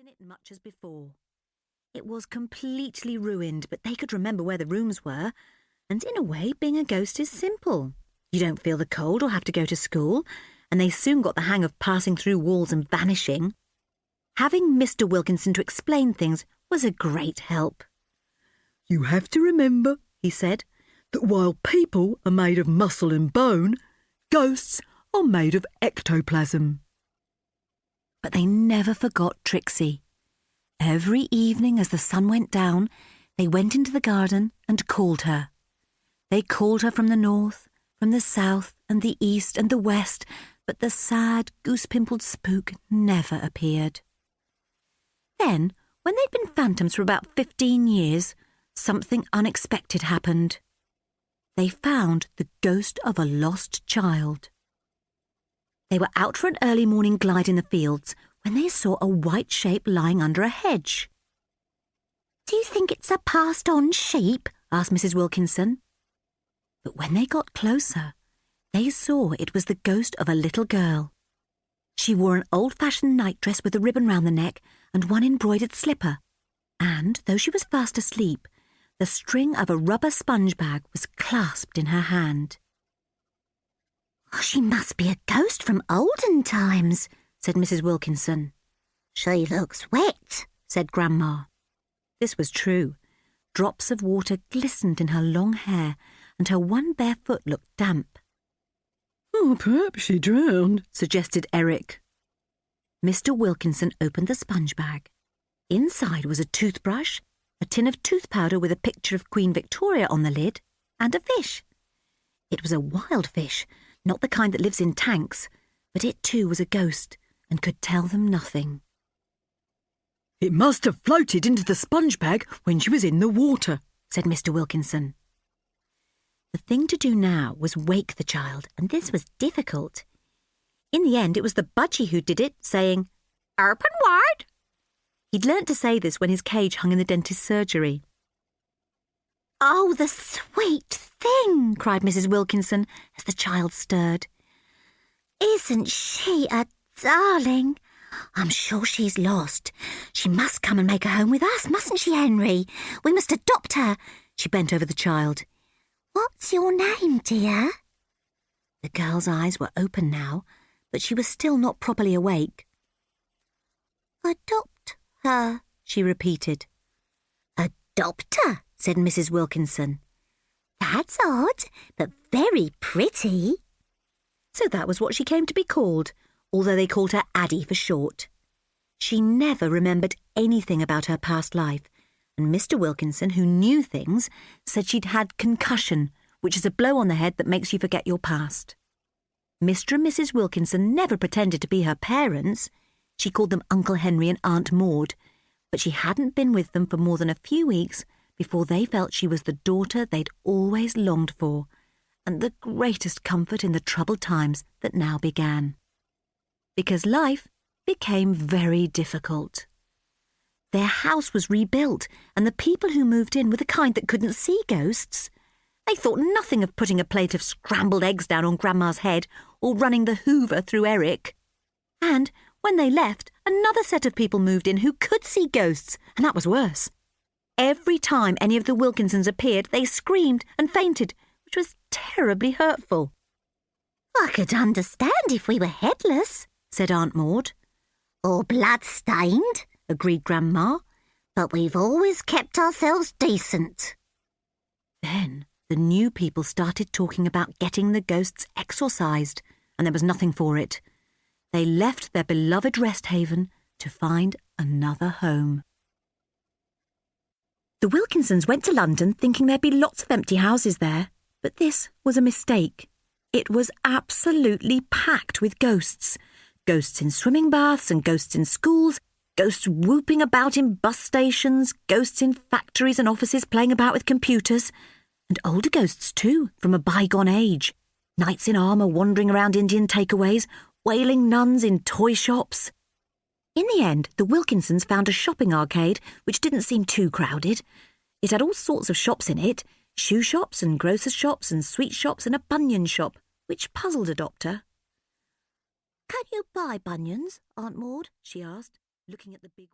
in it much as before. It was completely ruined, but they could remember where the rooms were, and in a way, being a ghost is simple. You don't feel the cold or have to go to school, and they soon got the hang of passing through walls and vanishing. Having Mr. Wilkinson to explain things was a great help. "You have to remember," he said, "that while people are made of muscle and bone, ghosts are made of ectoplasm." But they never forgot Trixie. Every evening as the sun went down, they went into the garden and called her. They called her from the north, from the south and the east and the west, but the sad, goose-pimpled spook never appeared. Then, when they'd been phantoms for about 15 years, something unexpected happened. They found the ghost of a lost child. They were out for an early morning glide in the fields when they saw a white shape lying under a hedge. "Do you think it's a passed-on sheep?" asked Mrs. Wilkinson. But when they got closer, they saw it was the ghost of a little girl. She wore an old-fashioned nightdress with a ribbon round the neck and one embroidered slipper, and, though she was fast asleep, the string of a rubber sponge bag was clasped in her hand. "Oh, she must be a ghost from olden times," said Mrs. Wilkinson. "She looks wet," said Grandma. This was true. Drops of water glistened in her long hair, and her one bare foot looked damp. "Oh, perhaps she drowned," suggested Eric. Mr. Wilkinson opened the sponge bag. Inside was a toothbrush, a tin of tooth powder with a picture of Queen Victoria on the lid, and a fish. It was a wild fish, not the kind that lives in tanks, but it too was a ghost and could tell them nothing. "It must have floated into the sponge bag when she was in the water," said Mr. Wilkinson. The thing to do now was wake the child, and this was difficult. In the end, it was the budgie who did it, saying, "Open wide." He'd learnt to say this when his cage hung in the dentist's surgery. "Oh, the sweet thing!" cried Mrs. Wilkinson as the child stirred. "Isn't she a darling? I'm sure she's lost. She must come and make a home with us, mustn't she, Henry? We must adopt her." She bent over the child. "What's your name, dear?" The girl's eyes were open now, but she was still not properly awake. "Adopt her," she repeated. "Adopt her," said Mrs. Wilkinson. "That's odd, but very pretty." So that was what she came to be called, although they called her Addie for short. She never remembered anything about her past life, and Mr. Wilkinson, who knew things, said she'd had concussion, which is a blow on the head that makes you forget your past. Mr. and Mrs. Wilkinson never pretended to be her parents. She called them Uncle Henry and Aunt Maud, but she hadn't been with them for more than a few weeks before they felt she was the daughter they'd always longed for, and the greatest comfort in the troubled times that now began. Because life became very difficult. Their house was rebuilt, and the people who moved in were the kind that couldn't see ghosts. They thought nothing of putting a plate of scrambled eggs down on Grandma's head or running the Hoover through Eric. And when they left, another set of people moved in who could see ghosts, and that was worse. Every time any of the Wilkinsons appeared, they screamed and fainted, which was terribly hurtful. "I could understand if we were headless," said Aunt Maud. "Or blood-stained," agreed Grandma. "But we've always kept ourselves decent." Then the new people started talking about getting the ghosts exorcised, and there was nothing for it. They left their beloved rest haven to find another home. The Wilkinsons went to London thinking there'd be lots of empty houses there, but this was a mistake. It was absolutely packed with ghosts. Ghosts in swimming baths and ghosts in schools, ghosts whooping about in bus stations, ghosts in factories and offices playing about with computers, and older ghosts too, from a bygone age. Knights in armour wandering around Indian takeaways, wailing nuns in toy shops. In the end, the Wilkinsons found a shopping arcade which didn't seem too crowded. It had all sorts of shops in it, shoe shops and grocers' shops and sweet shops and a bunion shop, which puzzled a doctor. "Can you buy bunions, Aunt Maud?" she asked, looking at the big